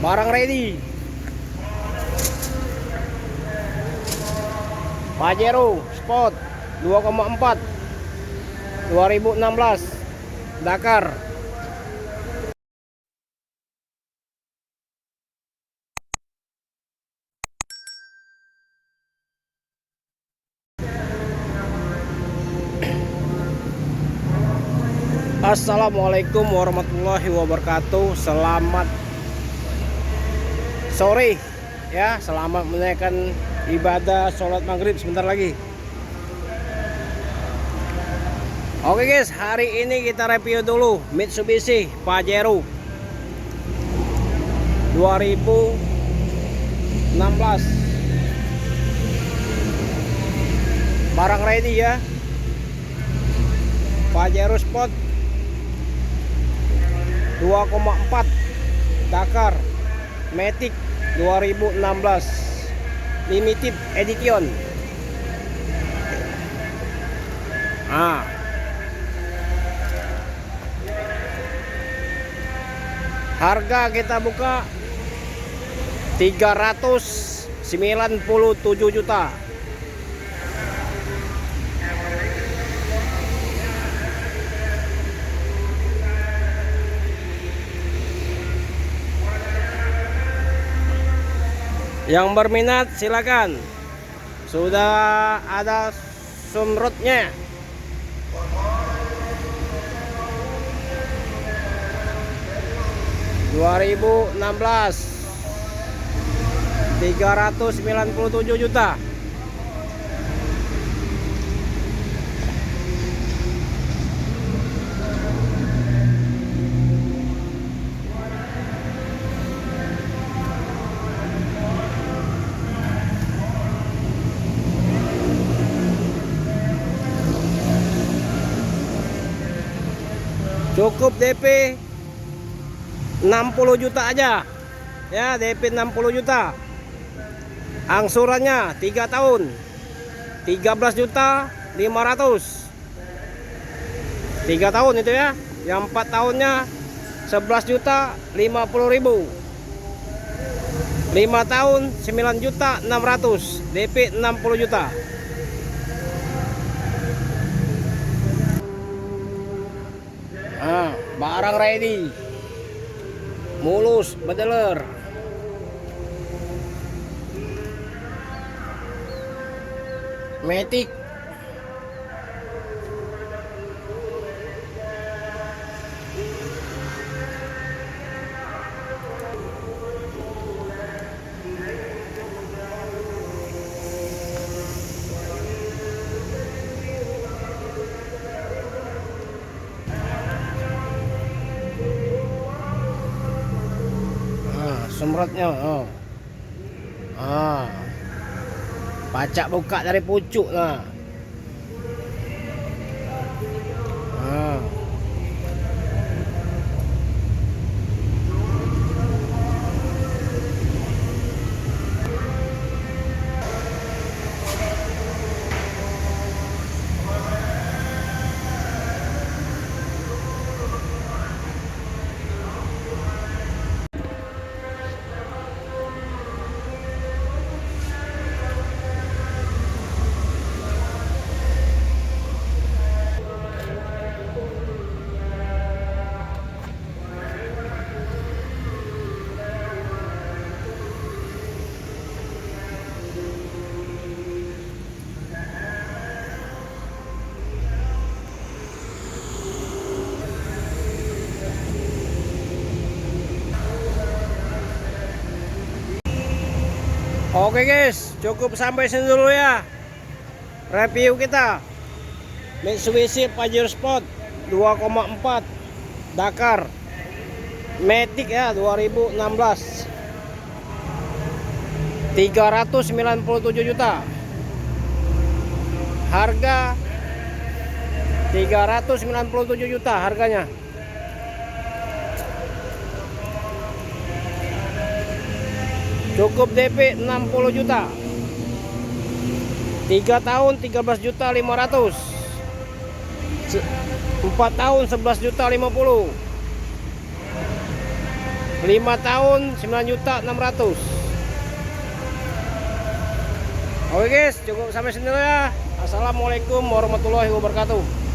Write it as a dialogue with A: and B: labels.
A: Barang ready. Pajero Sport 2,4 2016 Dakar. Assalamualaikum warahmatullahi wabarakatuh. Selamat sore ya, selamat menunaikan ibadah sholat maghrib sebentar lagi. Oke guys, hari ini kita review dulu Mitsubishi Pajero 2016. Barang ready ya, Pajero Sport 2,4 Dakar Matic 2016 Limited Edition. Harga kita buka 397 juta. Yang berminat silakan. Sudah ada sunrootnya. (2016) 397 juta. Cukup DP 60 juta aja ya, DP 60 juta. Angsurannya 3 tahun 13 juta 500. 3 tahun itu ya. Yang 4 tahunnya 11 juta 50 ribu. 5 tahun 9 juta 600. DP 60 juta. Barang ready, mulus, bedeler. Matic. Semprotnya, pacak buka dari pucuk lah. Oke guys, cukup sampai sini dulu ya review kita Mitsubishi Pajero Sport 2,4 Dakar Matic ya 2016. 397 juta. Harga 397 juta harganya. Cukup DP 60 juta. 3 tahun 13 juta 500. 4 tahun 11 juta 50. 5 tahun 9.600.000. Oke guys, cukup sampai sini dulu ya. Assalamualaikum warahmatullahi wabarakatuh.